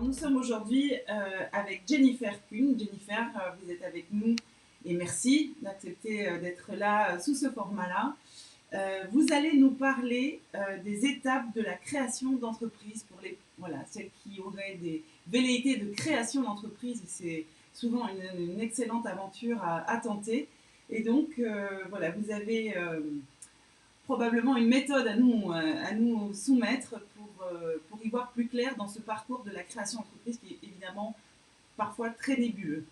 Alors, nous sommes aujourd'hui avec Jennifer Kuhn. Jennifer, vous êtes avec nous et merci d'accepter d'être là sous ce format-là. Vous allez nous parler des étapes de la création d'entreprise pour celles qui auraient des velléités de création d'entreprise. C'est souvent une excellente aventure à tenter. Et donc, vous avez probablement une méthode à nous soumettre pour y voir plus clair dans ce parcours de la création d'entreprise qui est évidemment parfois très nébuleux.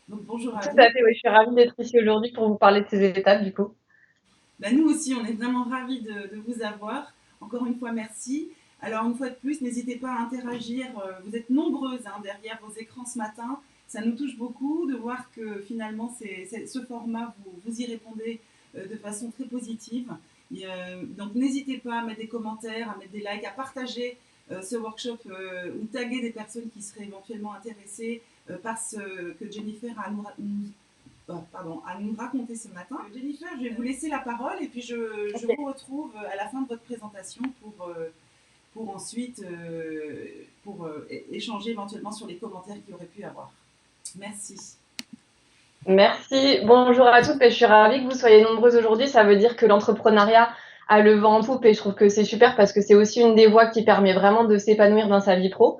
Donc bonjour à vous. Tout à fait, oui, je suis ravie d'être ici aujourd'hui pour vous parler de ces étapes du coup. Nous aussi, on est vraiment ravis de vous avoir. Encore une fois, merci. Alors une fois de plus, n'hésitez pas à interagir. Vous êtes nombreuses derrière vos écrans ce matin. Ça nous touche beaucoup de voir que finalement, ce format, vous y répondez de façon très positive. Donc n'hésitez pas à mettre des commentaires, à mettre des likes, à partager ce workshop ou taguer des personnes qui seraient éventuellement intéressées par ce que Jennifer a à nous raconter ce matin. Jennifer, je vais vous laisser la parole et puis je vous retrouve à la fin de votre présentation pour ensuite échanger éventuellement sur les commentaires qu'il y aurait pu y avoir. Merci. Merci. Bonjour à toutes. Je suis ravie que vous soyez nombreuses aujourd'hui. Ça veut dire que l'entrepreneuriat a le vent en poupe et je trouve que c'est super parce que c'est aussi une des voies qui permet vraiment de s'épanouir dans sa vie pro.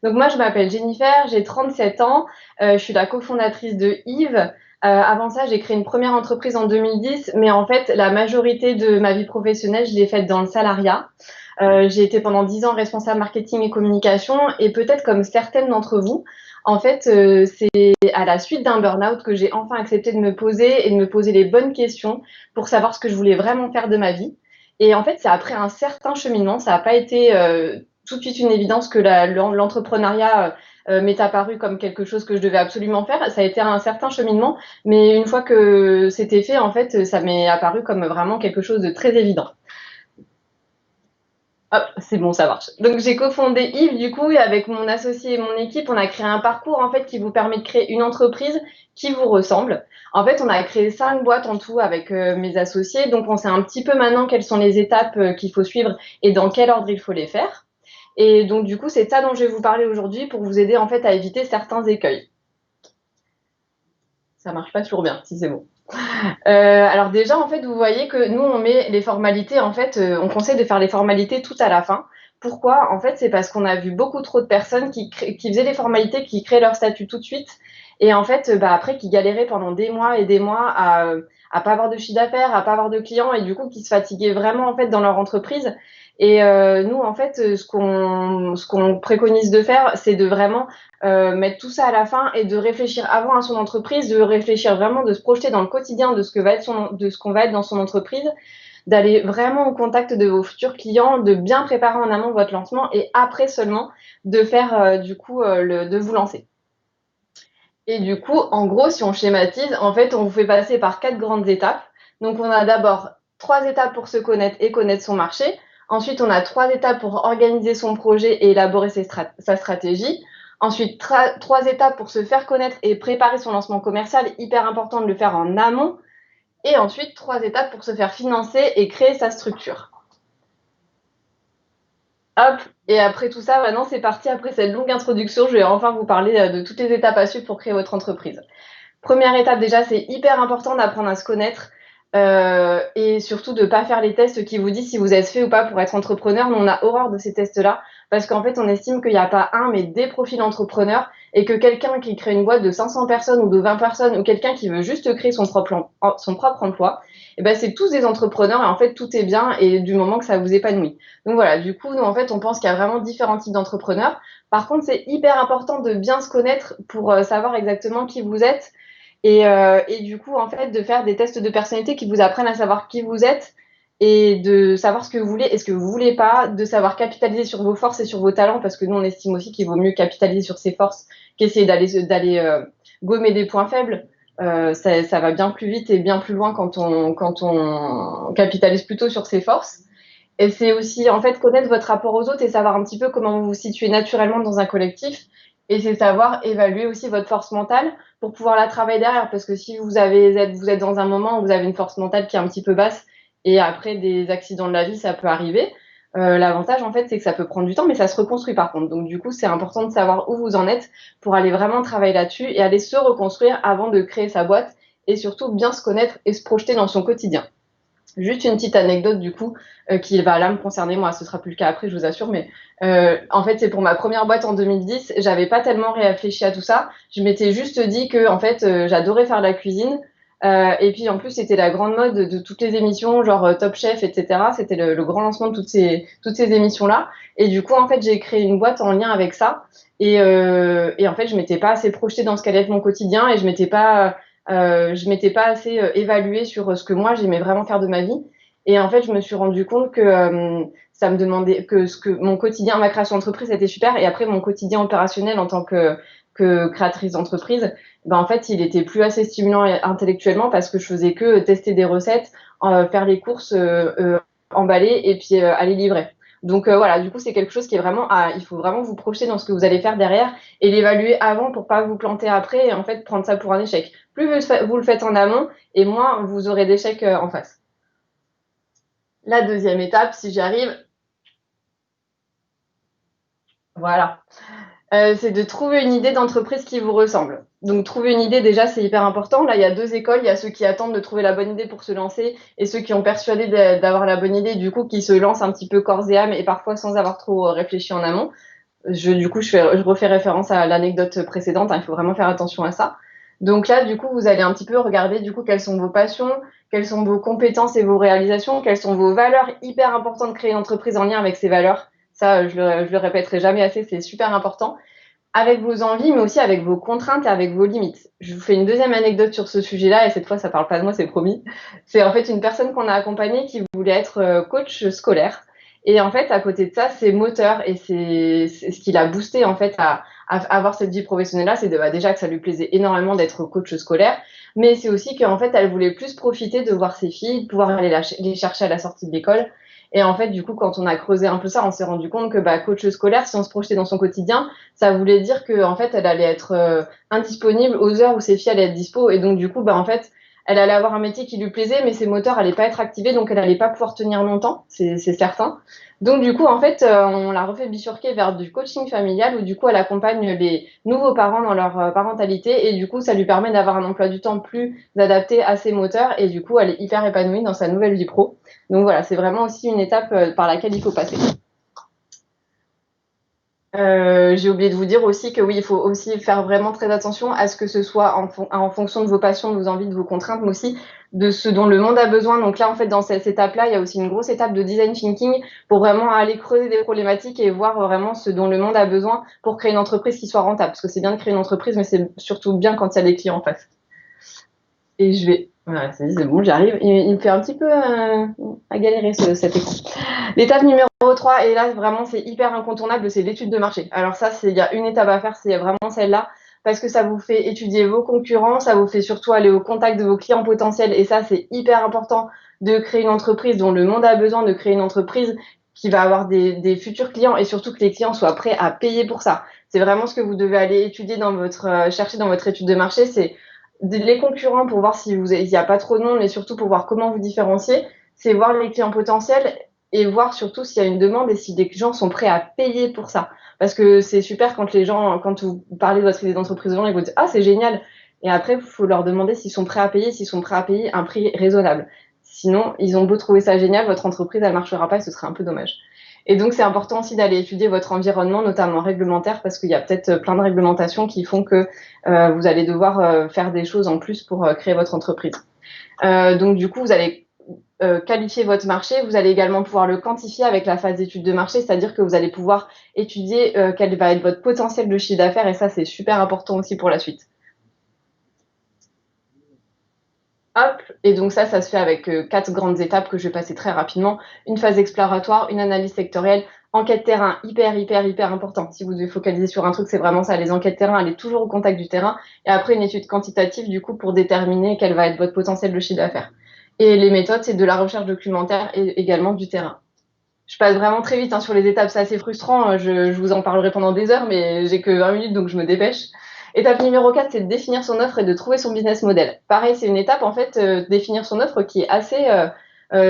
Donc moi, je m'appelle Jennifer, j'ai 37 ans. Je suis la cofondatrice de Yves. Avant ça, j'ai créé une première entreprise en 2010, mais en fait, la majorité de ma vie professionnelle, je l'ai faite dans le salariat. J'ai été pendant 10 ans responsable marketing et communication et peut-être comme certaines d'entre vous, en fait, c'est à la suite d'un burn-out que j'ai enfin accepté de me poser et de me poser les bonnes questions pour savoir ce que je voulais vraiment faire de ma vie. Et en fait, c'est après un certain cheminement, ça n'a pas été tout de suite une évidence que l'entrepreneuriat m'est apparu comme quelque chose que je devais absolument faire. Ça a été un certain cheminement, mais une fois que c'était fait, en fait, ça m'est apparu comme vraiment quelque chose de très évident. Hop, c'est bon, ça marche. Donc j'ai cofondé Yves du coup et avec mon associé et mon équipe, on a créé un parcours en fait qui vous permet de créer une entreprise qui vous ressemble. En fait, on a créé 5 boîtes en tout avec mes associés, donc on sait un petit peu maintenant quelles sont les étapes qu'il faut suivre et dans quel ordre il faut les faire. Et donc du coup, c'est ça dont je vais vous parler aujourd'hui pour vous aider en fait à éviter certains écueils. Ça marche pas toujours bien, si c'est bon. Alors déjà, en fait, vous voyez que nous, on met les formalités, en fait, on conseille de faire les formalités tout à la fin. Pourquoi? En fait, c'est parce qu'on a vu beaucoup trop de personnes qui faisaient les formalités, qui créaient leur statut tout de suite, et en fait, après, qui galéraient pendant des mois et des mois à pas avoir de chiffre d'affaires, à pas avoir de clients, et du coup, qui se fatiguaient vraiment, en fait, dans leur entreprise. Et nous, en fait, ce qu'on préconise de faire, c'est de vraiment mettre tout ça à la fin et de réfléchir avant à son entreprise, de réfléchir vraiment, de se projeter dans le quotidien de ce qu'on va être dans son entreprise, d'aller vraiment au contact de vos futurs clients, de bien préparer en amont votre lancement et après seulement de faire de vous lancer. Et du coup, en gros, si on schématise, en fait, on vous fait passer par 4 grandes étapes. Donc, on a d'abord 3 étapes pour se connaître et connaître son marché. Ensuite, on a 3 étapes pour organiser son projet et élaborer sa stratégie. Ensuite, 3 étapes pour se faire connaître et préparer son lancement commercial. Hyper important de le faire en amont. Et ensuite, 3 étapes pour se faire financer et créer sa structure. Hop, et après tout ça, maintenant c'est parti. Après cette longue introduction, je vais enfin vous parler de toutes les étapes à suivre pour créer votre entreprise. Première étape déjà, c'est hyper important d'apprendre à se connaître et surtout de ne pas faire les tests qui vous disent si vous êtes fait ou pas pour être entrepreneur. Nous, on a horreur de ces tests-là parce qu'en fait, on estime qu'il n'y a pas un, mais des profils entrepreneurs et que quelqu'un qui crée une boîte de 500 personnes ou de 20 personnes ou quelqu'un qui veut juste créer son propre emploi, et ben, c'est tous des entrepreneurs et en fait, tout est bien et du moment que ça vous épanouit. Donc voilà, du coup, nous, en fait, on pense qu'il y a vraiment différents types d'entrepreneurs. Par contre, c'est hyper important de bien se connaître pour savoir exactement qui vous êtes et du coup, en fait, de faire des tests de personnalité qui vous apprennent à savoir qui vous êtes et de savoir ce que vous voulez et ce que vous voulez pas, de savoir capitaliser sur vos forces et sur vos talents, parce que nous, on estime aussi qu'il vaut mieux capitaliser sur ses forces qu'essayer d'aller gommer des points faibles. Ça va bien plus vite et bien plus loin quand on capitalise plutôt sur ses forces. Et c'est aussi, en fait, connaître votre rapport aux autres et savoir un petit peu comment vous vous situez naturellement dans un collectif. Et c'est savoir évaluer aussi votre force mentale pour pouvoir la travailler derrière. Parce que si vous êtes dans un moment où vous avez une force mentale qui est un petit peu basse et après des accidents de la vie, ça peut arriver. L'avantage, en fait, c'est que ça peut prendre du temps, mais ça se reconstruit par contre. Donc, du coup, c'est important de savoir où vous en êtes pour aller vraiment travailler là-dessus et aller se reconstruire avant de créer sa boîte et surtout bien se connaître et se projeter dans son quotidien. Juste une petite anecdote du coup qui va là me concerner moi, ce sera plus le cas après, je vous assure, mais en fait c'est pour ma première boîte en 2010, j'avais pas tellement réfléchi à tout ça, je m'étais juste dit que en fait j'adorais faire la cuisine et puis en plus c'était la grande mode de toutes les émissions genre Top Chef etc. C'était le grand lancement de toutes ces émissions là et du coup en fait j'ai créé une boîte en lien avec ça et en fait je m'étais pas assez projetée dans ce qu'allait être mon quotidien et je m'étais pas assez évaluée sur ce que moi j'aimais vraiment faire de ma vie. Et en fait, je me suis rendu compte que ça me demandait que ce que mon quotidien, ma création d'entreprise était super. Et après, mon quotidien opérationnel en tant que créatrice d'entreprise, ben en fait, il était plus assez stimulant intellectuellement parce que je faisais que tester des recettes, faire les courses, emballer et puis aller livrer. Donc voilà, du coup, c'est quelque chose qui est vraiment il faut vraiment vous projeter dans ce que vous allez faire derrière et l'évaluer avant pour pas vous planter après et en fait prendre ça pour un échec. Plus vous le faites en amont et moins vous aurez d'échecs en face. La deuxième étape, si j'y arrive, voilà, c'est de trouver une idée d'entreprise qui vous ressemble. Donc trouver une idée déjà c'est hyper important. Là il y a deux écoles, il y a ceux qui attendent de trouver la bonne idée pour se lancer et ceux qui ont persuadé d'avoir la bonne idée, du coup qui se lancent un petit peu corps et âme et parfois sans avoir trop réfléchi en amont. Je refais référence à l'anecdote précédente, hein, il faut vraiment faire attention à ça. Donc là, du coup, vous allez un petit peu regarder, du coup, quelles sont vos passions, quelles sont vos compétences et vos réalisations, quelles sont vos valeurs. Hyper important de créer une entreprise en lien avec ces valeurs. Ça, je le répéterai jamais assez, c'est super important. Avec vos envies, mais aussi avec vos contraintes et avec vos limites. Je vous fais une deuxième anecdote sur ce sujet-là, et cette fois, ça parle pas de moi, c'est promis. C'est en fait une personne qu'on a accompagnée qui voulait être coach scolaire. Et en fait, à côté de ça, c'est moteur et c'est ce qui l'a boosté en fait à avoir cette vie professionnelle-là, c'est déjà que ça lui plaisait énormément d'être coach scolaire, mais c'est aussi qu'en fait, elle voulait plus profiter de voir ses filles, de pouvoir aller les chercher à la sortie de l'école. Et en fait, du coup, quand on a creusé un peu ça, on s'est rendu compte que coach scolaire, si on se projetait dans son quotidien, ça voulait dire que en fait, elle allait être indisponible aux heures où ses filles allaient être dispo. Et donc, du coup, en fait, elle allait avoir un métier qui lui plaisait, mais ses moteurs n'allaient pas être activés, donc elle n'allait pas pouvoir tenir longtemps, c'est certain. Donc, du coup, en fait, on l'a refait bifurquer vers du coaching familial où, du coup, elle accompagne les nouveaux parents dans leur parentalité et, du coup, ça lui permet d'avoir un emploi du temps plus adapté à ses moteurs et, du coup, elle est hyper épanouie dans sa nouvelle vie pro. Donc, voilà, c'est vraiment aussi une étape par laquelle il faut passer. J'ai oublié de vous dire aussi que oui, il faut aussi faire vraiment très attention à ce que ce soit en fonction de vos passions, de vos envies, de vos contraintes, mais aussi de ce dont le monde a besoin. Donc là, en fait, dans cette étape-là, il y a aussi une grosse étape de design thinking pour vraiment aller creuser des problématiques et voir vraiment ce dont le monde a besoin pour créer une entreprise qui soit rentable. Parce que c'est bien de créer une entreprise, mais c'est surtout bien quand il y a des clients en face. Et voilà, c'est bon, j'arrive. Il me fait un petit peu à galérer cet écran. L'étape numéro 3, et là vraiment c'est hyper incontournable, c'est l'étude de marché. Alors ça, il y a une étape à faire, c'est vraiment celle-là, parce que ça vous fait étudier vos concurrents, ça vous fait surtout aller au contact de vos clients potentiels, et ça c'est hyper important de créer une entreprise dont le monde a besoin, de créer une entreprise qui va avoir des futurs clients, et surtout que les clients soient prêts à payer pour ça. C'est vraiment ce que vous devez aller étudier chercher dans votre étude de marché, c'est les concurrents pour voir il n'y a pas trop de monde, mais surtout pour voir comment vous différencier, c'est voir les clients potentiels et voir surtout s'il y a une demande et si des gens sont prêts à payer pour ça. Parce que c'est super quand vous parlez de votre idée d'entreprise aux gens, ils vous disent ah c'est génial. Et après, il faut leur demander s'ils sont prêts à payer un prix raisonnable. Sinon, ils ont beau trouver ça génial, votre entreprise elle marchera pas et ce serait un peu dommage. Et donc, c'est important aussi d'aller étudier votre environnement, notamment réglementaire, parce qu'il y a peut-être plein de réglementations qui font que vous allez devoir faire des choses en plus pour créer votre entreprise. Donc, du coup, vous allez qualifier votre marché. Vous allez également pouvoir le quantifier avec la phase d'étude de marché, c'est-à-dire que vous allez pouvoir étudier quel va être votre potentiel de chiffre d'affaires, et ça, c'est super important aussi pour la suite. Hop, et donc ça se fait avec 4 grandes étapes que je vais passer très rapidement. Une phase exploratoire, une analyse sectorielle, enquête terrain, hyper important. Si vous devez focaliser sur un truc, c'est vraiment ça, les enquêtes terrain, allez toujours au contact du terrain. Et après, une étude quantitative, du coup, pour déterminer quel va être votre potentiel de chiffre d'affaires. Et les méthodes, c'est de la recherche documentaire et également du terrain. Je passe vraiment très vite sur les étapes, c'est assez frustrant. Je vous en parlerai pendant des heures, mais j'ai que 20 minutes, donc je me dépêche. Étape numéro 4, c'est de définir son offre et de trouver son business model. Pareil, c'est une étape, en fait, définir son offre qui est assez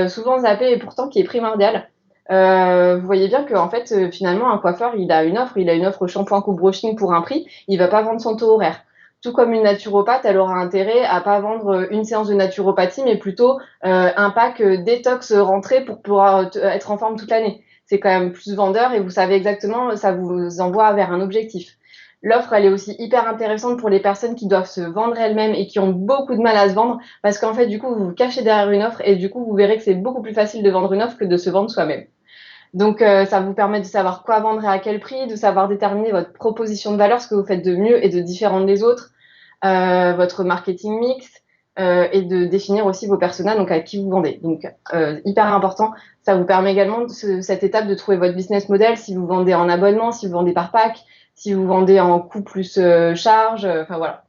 souvent zappée et pourtant qui est primordiale. vous voyez bien que en fait, finalement, un coiffeur, il a une offre shampoing coupe brushing pour un prix, il va pas vendre son taux horaire. Tout comme une naturopathe, elle aura intérêt à pas vendre une séance de naturopathie, mais plutôt un pack détox rentrée pour pouvoir être en forme toute l'année. C'est quand même plus vendeur et vous savez exactement, ça vous envoie vers un objectif. L'offre, elle est aussi hyper intéressante pour les personnes qui doivent se vendre elles-mêmes et qui ont beaucoup de mal à se vendre parce qu'en fait, du coup, vous vous cachez derrière une offre et du coup, vous verrez que c'est beaucoup plus facile de vendre une offre que de se vendre soi-même. Donc, ça vous permet de savoir quoi vendre et à quel prix, de savoir déterminer votre proposition de valeur, ce que vous faites de mieux et de différent des autres, votre marketing mix, et de définir aussi vos personas, donc à qui vous vendez. Donc, hyper important. Ça vous permet également, cette étape, de trouver votre business model, si vous vendez en abonnement, si vous vendez par pack, si vous vendez en coût plus charge, enfin voilà.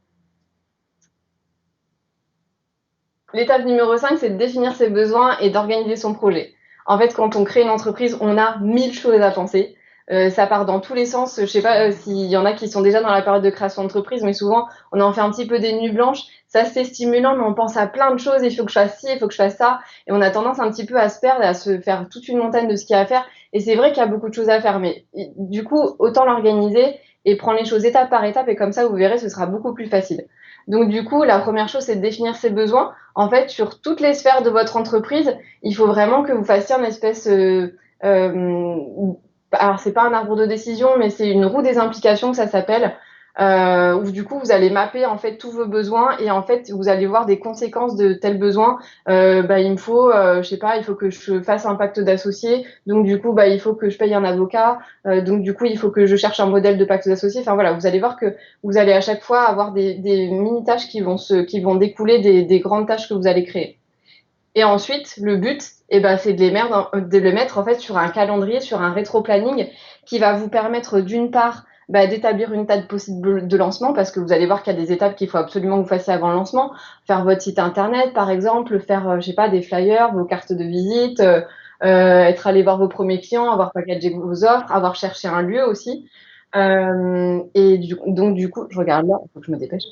L'étape numéro 5, c'est de définir ses besoins et d'organiser son projet. En fait, quand on crée une entreprise, on a 1000 choses à penser. Ça part dans tous les sens. Je sais pas s'il y en a qui sont déjà dans la période de création d'entreprise, mais souvent, on en fait un petit peu des nuits blanches. Ça, c'est stimulant, mais on pense à plein de choses. Il faut que je fasse ci, il faut que je fasse ça. Et on a tendance un petit peu à se perdre et à se faire toute une montagne de ce qu'il y a à faire. Et c'est vrai qu'il y a beaucoup de choses à faire, mais du coup, autant l'organiser et prendre les choses étape par étape. Et comme ça, vous verrez, ce sera beaucoup plus facile. Donc, du coup, la première chose, c'est de définir ses besoins. En fait, sur toutes les sphères de votre entreprise, il faut vraiment que vous fassiez une espèce, alors c'est pas un arbre de décision, mais c'est une roue des implications que ça s'appelle, où du coup vous allez mapper en fait tous vos besoins et en fait vous allez voir des conséquences de tels besoins. Il me faut, je sais pas, il faut que je fasse un pacte d'associés, donc du coup il faut que je paye un avocat, donc du coup il faut que je cherche un modèle de pacte d'associés. Enfin voilà, vous allez voir que vous allez à chaque fois avoir des mini tâches qui vont découler des grandes tâches que vous allez créer. Et ensuite, le but, c'est de les mettre en fait sur un calendrier, sur un rétro-planning qui va vous permettre d'une part d'établir une date possible de lancement parce que vous allez voir qu'il y a des étapes qu'il faut absolument que vous fassiez avant le lancement. Faire votre site internet, par exemple, faire, je sais pas, des flyers, vos cartes de visite, être allé voir vos premiers clients, avoir packagé vos offres, avoir cherché un lieu aussi. Donc, du coup, je regarde là, il faut que je me dépêche.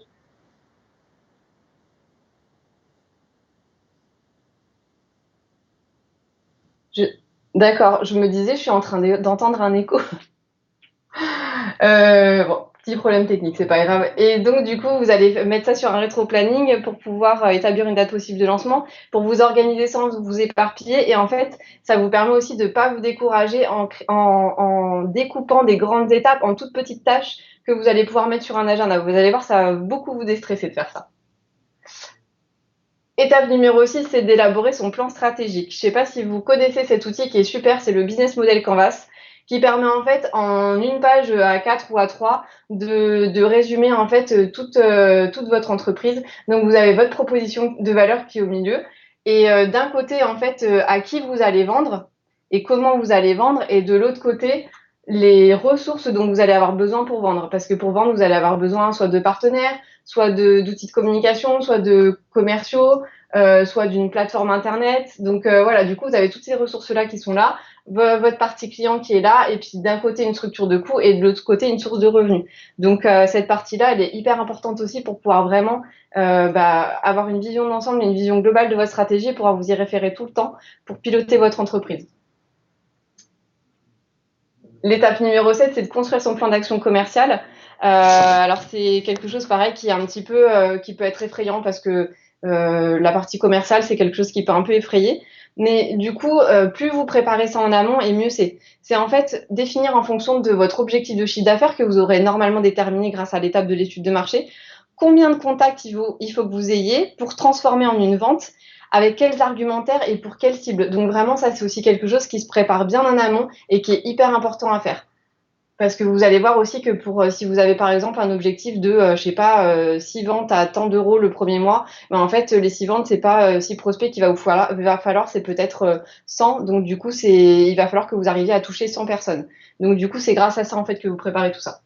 Je... D'accord, je me disais, je suis en train d'entendre un écho. Bon, petit problème technique, c'est pas grave. Et donc, du coup, vous allez mettre ça sur un rétro-planning pour pouvoir établir une date possible de lancement, pour vous organiser sans vous éparpiller. Et en fait, ça vous permet aussi de ne pas vous décourager en découpant des grandes étapes en toutes petites tâches que vous allez pouvoir mettre sur un agenda. Vous allez voir, ça va beaucoup vous déstresser de faire ça. Étape numéro 6, c'est d'élaborer son plan stratégique. Je ne sais pas si vous connaissez cet outil qui est super, c'est le Business Model Canvas, qui permet en fait en une page A4 ou A3 de résumer en fait toute votre entreprise. Donc vous avez votre proposition de valeur qui est au milieu et d'un côté en fait à qui vous allez vendre et comment vous allez vendre et de l'autre côté les ressources dont vous allez avoir besoin pour vendre. Parce que pour vendre, vous allez avoir besoin soit de partenaires, soit d'outils de communication, soit de commerciaux, soit d'une plateforme internet. Donc voilà, du coup, vous avez toutes ces ressources-là qui sont là, votre partie client qui est là, et puis d'un côté une structure de coût et de l'autre côté une source de revenus. Donc cette partie-là, elle est hyper importante aussi pour pouvoir vraiment avoir une vision d'ensemble, une vision globale de votre stratégie et pouvoir vous y référer tout le temps pour piloter votre entreprise. L'étape numéro 7, c'est de construire son plan d'action commercial. Alors c'est quelque chose pareil qui est un petit peu qui peut être effrayant parce que la partie commerciale c'est quelque chose qui peut un peu effrayer. Mais du coup, plus vous préparez ça en amont et mieux c'est. C'est en fait définir en fonction de votre objectif de chiffre d'affaires que vous aurez normalement déterminé grâce à l'étape de l'étude de marché. Combien de contacts il faut que vous ayez pour transformer en une vente, avec quels argumentaires et pour quelle cible. Donc vraiment, ça c'est aussi quelque chose qui se prépare bien en amont et qui est hyper important à faire. Parce que vous allez voir aussi que si vous avez par exemple un objectif de, je sais pas, 6 ventes à tant d'euros le premier mois, en fait, les 6 ventes, c'est pas 6 prospects qu'il va falloir, c'est peut-être 100. Donc, du coup, il va falloir que vous arriviez à toucher 100 personnes. Donc, du coup, c'est grâce à ça, en fait, que vous préparez tout ça.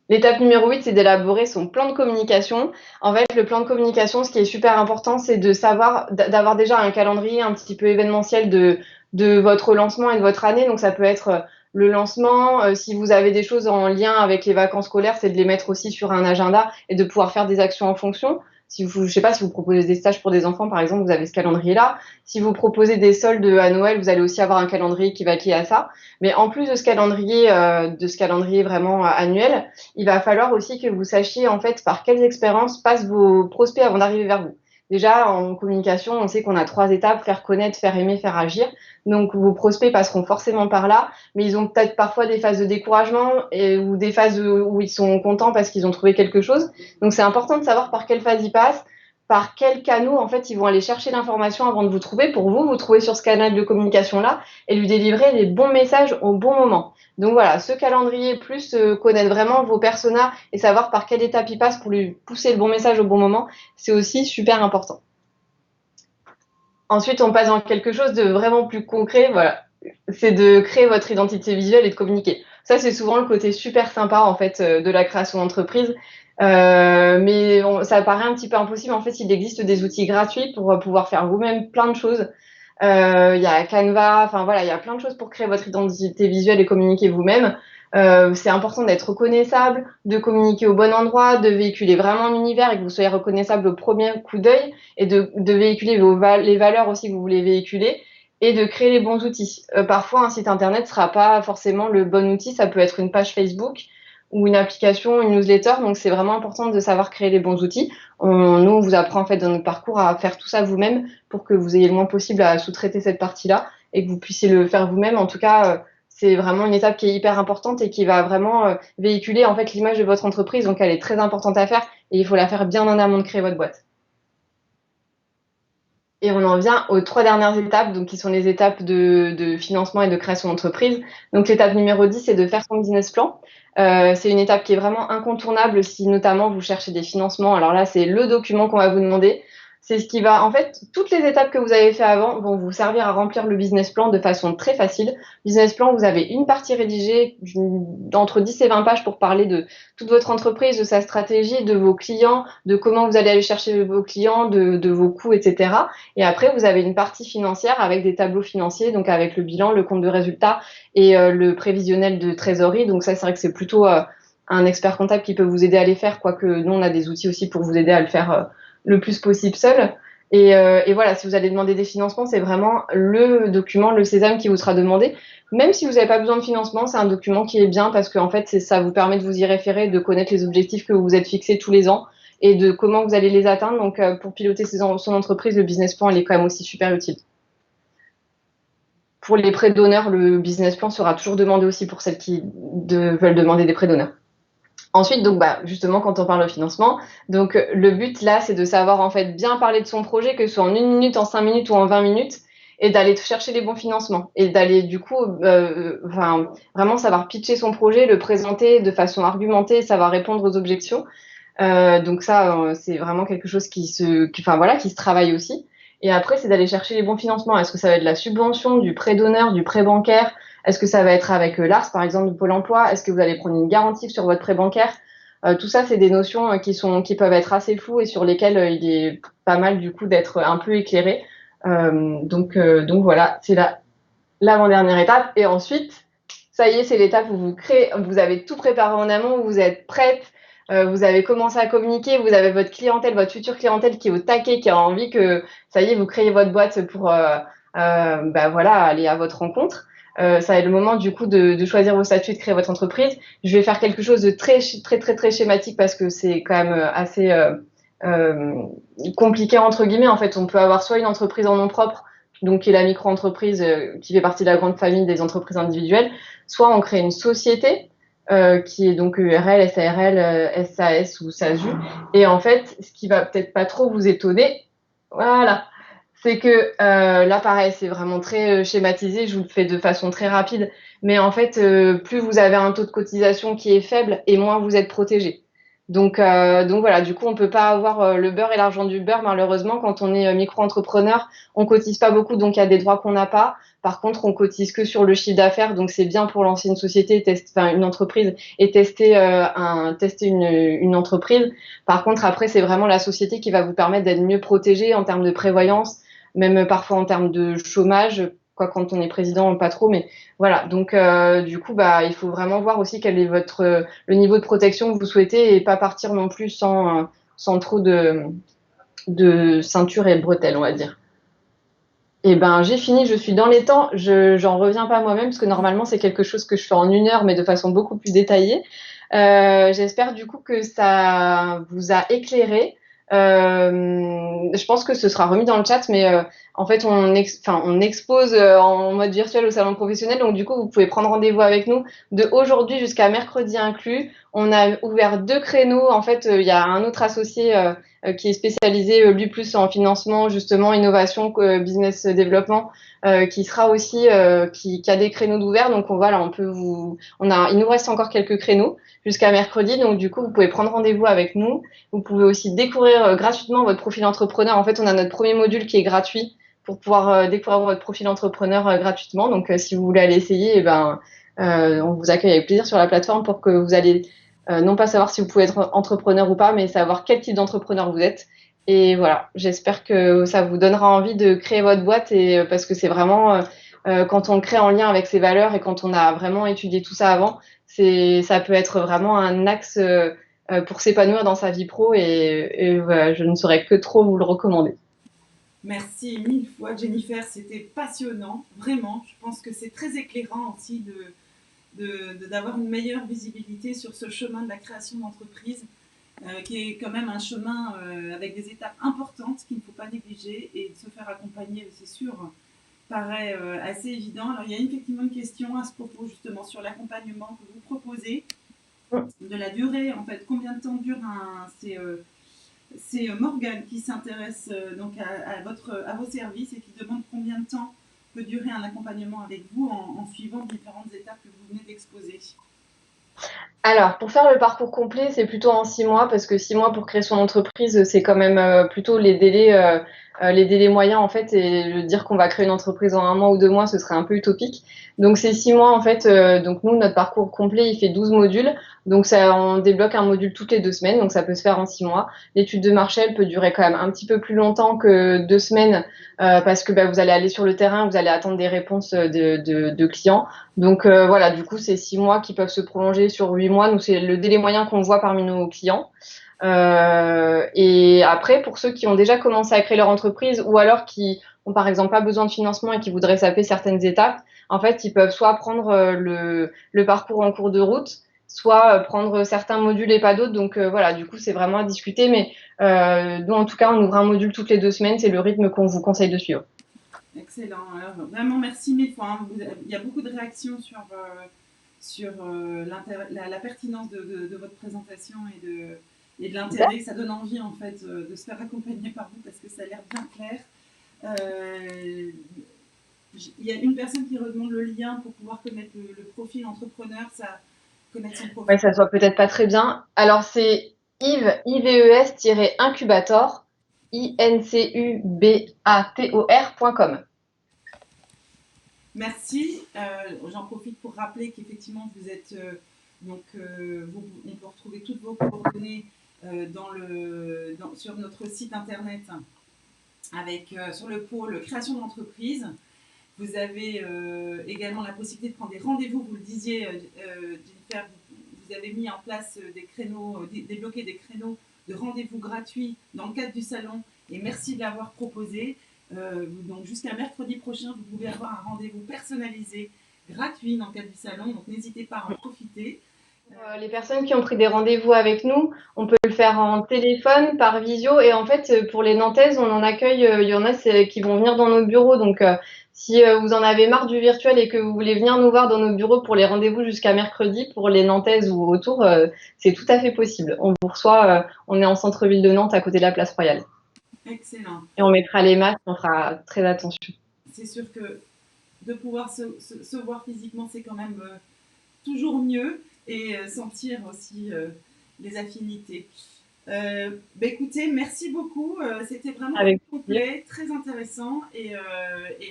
L'étape numéro 8, c'est d'élaborer son plan de communication. En fait, le plan de communication, ce qui est super important, c'est d'avoir déjà un calendrier un petit peu événementiel de votre lancement et de votre année. Donc, ça peut être le lancement. Si vous avez des choses en lien avec les vacances scolaires, c'est de les mettre aussi sur un agenda et de pouvoir faire des actions en fonction. Si vous, je sais pas, si vous proposez des stages pour des enfants, par exemple, vous avez ce calendrier-là. Si vous proposez des soldes à Noël, vous allez aussi avoir un calendrier qui va être lié à ça. Mais en plus de ce calendrier vraiment annuel, il va falloir aussi que vous sachiez en fait par quelles expériences passent vos prospects avant d'arriver vers vous. Déjà, en communication, on sait qu'on a 3 étapes, faire connaître, faire aimer, faire agir. Donc, vos prospects passeront forcément par là, mais ils ont peut-être parfois des phases de découragement ou des phases où ils sont contents parce qu'ils ont trouvé quelque chose. Donc, c'est important de savoir par quelle phase ils passent, par quels canaux, en fait, ils vont aller chercher l'information avant de vous trouver pour vous trouver sur ce canal de communication-là et lui délivrer les bons messages au bon moment. Donc voilà, ce calendrier plus connaître vraiment vos personas et savoir par quelle étape ils passent pour lui pousser le bon message au bon moment, c'est aussi super important. Ensuite, on passe dans quelque chose de vraiment plus concret, voilà. C'est de créer votre identité visuelle et de communiquer. Ça, c'est souvent le côté super sympa, en fait, de la création d'entreprise. Mais ça paraît un petit peu impossible. En fait, il existe des outils gratuits pour pouvoir faire vous-même plein de choses. Il y a Canva, enfin voilà, il y a plein de choses pour créer votre identité visuelle et communiquer vous-même. C'est important d'être reconnaissable, de communiquer au bon endroit, de véhiculer vraiment un univers et que vous soyez reconnaissable au premier coup d'œil et de véhiculer les valeurs aussi que vous voulez véhiculer et de créer les bons outils. Parfois, un site internet ne sera pas forcément le bon outil, ça peut être une page Facebook ou une application, une newsletter, donc c'est vraiment important de savoir créer les bons outils. Nous, on vous apprend en fait dans notre parcours à faire tout ça vous-même pour que vous ayez le moins possible à sous-traiter cette partie-là et que vous puissiez le faire vous-même. En tout cas, c'est vraiment une étape qui est hyper importante et qui va vraiment véhiculer en fait l'image de votre entreprise. Donc, elle est très importante à faire et il faut la faire bien en amont de créer votre boîte. Et on en vient aux 3 dernières étapes, donc qui sont les étapes de financement et de création d'entreprise. Donc l'étape numéro 10, c'est de faire son business plan. C'est une étape qui est vraiment incontournable si notamment vous cherchez des financements. Alors là, c'est le document qu'on va vous demander. C'est ce qui va, en fait, toutes les étapes que vous avez fait avant vont vous servir à remplir le business plan de façon très facile. Business plan, vous avez une partie rédigée d'entre 10 et 20 pages pour parler de toute votre entreprise, de sa stratégie, de vos clients, de comment vous allez aller chercher vos clients, de vos coûts, etc. Et après, vous avez une partie financière avec des tableaux financiers, donc avec le bilan, le compte de résultat et le prévisionnel de trésorerie. Donc ça, c'est vrai que c'est plutôt un expert comptable qui peut vous aider à les faire, quoique nous, on a des outils aussi pour vous aider à le faire le plus possible seul. Et voilà, si vous allez demander des financements, c'est vraiment le document, le sésame qui vous sera demandé. Même si vous n'avez pas besoin de financement, c'est un document qui est bien parce qu'en fait, ça vous permet de vous y référer, de connaître les objectifs que vous vous êtes fixés tous les ans et de comment vous allez les atteindre. Donc, pour piloter son entreprise, le business plan, il est quand même aussi super utile. Pour les prêts d'honneur, le business plan sera toujours demandé aussi pour celles qui veulent demander des prêts d'honneur. Ensuite, donc, justement, quand on parle de financement, donc, le but là, c'est de savoir en fait bien parler de son projet, que ce soit en 1 minute, en 5 minutes ou en 20 minutes, et d'aller chercher les bons financements. Et d'aller, du coup, vraiment savoir pitcher son projet, le présenter de façon argumentée, savoir répondre aux objections. Donc ça, c'est vraiment quelque chose qui se travaille aussi. Et après, c'est d'aller chercher les bons financements. Est-ce que ça va être de la subvention, du prêt d'honneur, du prêt bancaire? Est-ce que ça va être avec l'ARS, par exemple, de Pôle emploi? Est-ce que vous allez prendre une garantie sur votre prêt bancaire? Tout ça, c'est des notions qui peuvent être assez floues et sur lesquelles il est pas mal du coup d'être un peu éclairé. Donc voilà, c'est l'avant-dernière étape. Et ensuite, ça y est, c'est l'étape où vous avez tout préparé en amont, vous êtes prête, vous avez commencé à communiquer, vous avez votre clientèle, votre future clientèle qui est au taquet, qui a envie que, ça y est, vous créez votre boîte pour aller à votre rencontre. Ça va être le moment du coup de choisir vos statuts, de créer votre entreprise. Je vais faire quelque chose de très très très très schématique parce que c'est quand même assez compliqué entre guillemets. En fait, on peut avoir soit une entreprise en nom propre, donc qui est la micro-entreprise qui fait partie de la grande famille des entreprises individuelles, soit on crée une société qui est donc URL, SARL, SAS ou SASU. Et en fait, ce qui va peut-être pas trop vous étonner, voilà, c'est que là, pareil, c'est vraiment très schématisé, je vous le fais de façon très rapide, mais en fait, plus vous avez un taux de cotisation qui est faible et moins vous êtes protégé. Donc voilà, du coup, on peut pas avoir le beurre et l'argent du beurre, malheureusement, quand on est micro-entrepreneur, on cotise pas beaucoup, donc il y a des droits qu'on n'a pas. Par contre, on cotise que sur le chiffre d'affaires, donc c'est bien pour lancer une société, une entreprise et tester une entreprise. Par contre, après, c'est vraiment la société qui va vous permettre d'être mieux protégé en termes de prévoyance, même parfois en termes de chômage, quoi quand on est président, pas trop, mais voilà. Donc du coup, il faut vraiment voir aussi quel est le niveau de protection que vous souhaitez et pas partir non plus sans trop de ceinture et de bretelles, on va dire. Et ben, j'ai fini, je suis dans les temps. J'en reviens pas moi-même parce que normalement, c'est quelque chose que je fais en 1 heure, mais de façon beaucoup plus détaillée. J'espère du coup que ça vous a éclairé. Je pense que ce sera remis dans le chat, mais en fait, on expose en mode virtuel au salon professionnel. Donc, du coup, vous pouvez prendre rendez-vous avec nous de aujourd'hui jusqu'à mercredi inclus. On a ouvert 2 créneaux. En fait, il y a un autre associé qui est spécialisé, lui, plus en financement, justement, innovation, business développement, qui sera aussi, qui a des créneaux d'ouvert. Donc, voilà, il nous reste encore quelques créneaux jusqu'à mercredi. Donc, du coup, vous pouvez prendre rendez-vous avec nous. Vous pouvez aussi découvrir gratuitement votre profil entrepreneur. En fait, on a notre premier module qui est gratuit pour pouvoir découvrir votre profil entrepreneur gratuitement. Donc, si vous voulez aller essayer, eh ben, on vous accueille avec plaisir sur la plateforme pour que vous allez non pas savoir si vous pouvez être entrepreneur ou pas, mais savoir quel type d'entrepreneur vous êtes. Et voilà, j'espère que ça vous donnera envie de créer votre boîte et parce que c'est vraiment quand on crée en lien avec ses valeurs et quand on a vraiment étudié tout ça avant, ça peut être vraiment un axe pour s'épanouir dans sa vie pro et voilà, je ne saurais que trop vous le recommander. Merci 1000 fois, Jennifer. C'était passionnant, vraiment. Je pense que c'est très éclairant aussi d'avoir une meilleure visibilité sur ce chemin de la création d'entreprise, qui est quand même un chemin avec des étapes importantes qu'il ne faut pas négliger et de se faire accompagner, c'est sûr, paraît assez évident. Alors il y a effectivement une question à ce propos justement sur l'accompagnement que vous proposez, de la durée, en fait, combien de temps dure c'est Morgane qui s'intéresse donc à vos services et qui demande combien de temps peut durer un accompagnement avec vous en suivant différentes étapes que vous venez d'exposer. Alors, pour faire le parcours complet, c'est plutôt en 6 mois, parce que 6 mois pour créer son entreprise, c'est quand même plutôt les délais moyens, en fait, et dire qu'on va créer une entreprise en 1 mois ou 2 mois, ce serait un peu utopique. Donc, c'est 6 mois, en fait. Donc, nous, notre parcours complet, il fait 12 modules. Donc, on débloque un module toutes les 2 semaines, donc ça peut se faire en 6 mois. L'étude de marché, elle peut durer quand même un petit peu plus longtemps que 2 semaines, parce que vous allez aller sur le terrain, vous allez attendre des réponses de clients. Donc voilà, du coup, c'est 6 mois qui peuvent se prolonger sur 8 mois. Nous, c'est le délai moyen qu'on voit parmi nos clients. Et après, pour ceux qui ont déjà commencé à créer leur entreprise ou alors qui ont par exemple pas besoin de financement et qui voudraient saper certaines étapes, en fait, ils peuvent soit prendre le parcours en cours de route, soit prendre certains modules et pas d'autres. Donc voilà, du coup, c'est vraiment à discuter. Mais nous, en tout cas, on ouvre un module toutes les 2 semaines. C'est le rythme qu'on vous conseille de suivre. Excellent. Alors, vraiment, merci 1000 fois. Il y a beaucoup de réactions sur la pertinence de votre présentation et de l'intérêt. Ça donne envie, en fait, de se faire accompagner par vous parce que ça a l'air bien clair. Il y a une personne qui redemande le lien pour pouvoir connaître le profil entrepreneur, connaître son profil. Ouais, ça soit peut-être pas très bien. Alors, c'est IVES-incubator, incubator.com. Merci. J'en profite pour rappeler qu'effectivement, vous êtes on peut retrouver toutes vos coordonnées sur notre site internet avec sur le pôle création d'entreprise. Vous avez également la possibilité de prendre des rendez-vous. Vous le disiez, Jennifer, vous avez mis en place des créneaux, débloqué des créneaux de rendez-vous gratuits dans le cadre du salon. Et merci de l'avoir proposé. Donc jusqu'à mercredi prochain, vous pouvez avoir un rendez-vous personnalisé, gratuit dans le cadre du salon. Donc n'hésitez pas à en profiter. Les personnes qui ont pris des rendez-vous avec nous, on peut le faire en téléphone, par visio. Et en fait, pour les Nantaises, on en accueille, il y en a qui vont venir dans nos bureaux. Donc, si vous en avez marre du virtuel et que vous voulez venir nous voir dans nos bureaux pour les rendez-vous jusqu'à mercredi, pour les Nantaises ou autour, c'est tout à fait possible. On vous reçoit, on est en centre-ville de Nantes, à côté de la place Royale. Excellent. Et on mettra les masques, on fera très attention. C'est sûr que de pouvoir se voir physiquement, c'est quand même toujours mieux et sentir aussi les affinités. Écoutez, merci beaucoup. C'était vraiment complet, très intéressant et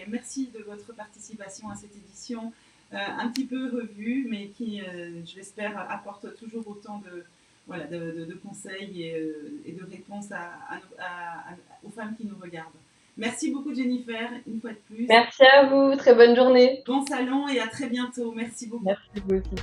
merci de votre participation à cette édition un petit peu revue, mais qui, je l'espère, apporte toujours autant de conseils et de réponses aux femmes qui nous regardent. Merci beaucoup Jennifer, une fois de plus. Merci à vous, très bonne journée. Bon salon et à très bientôt. Merci beaucoup. Merci vous aussi.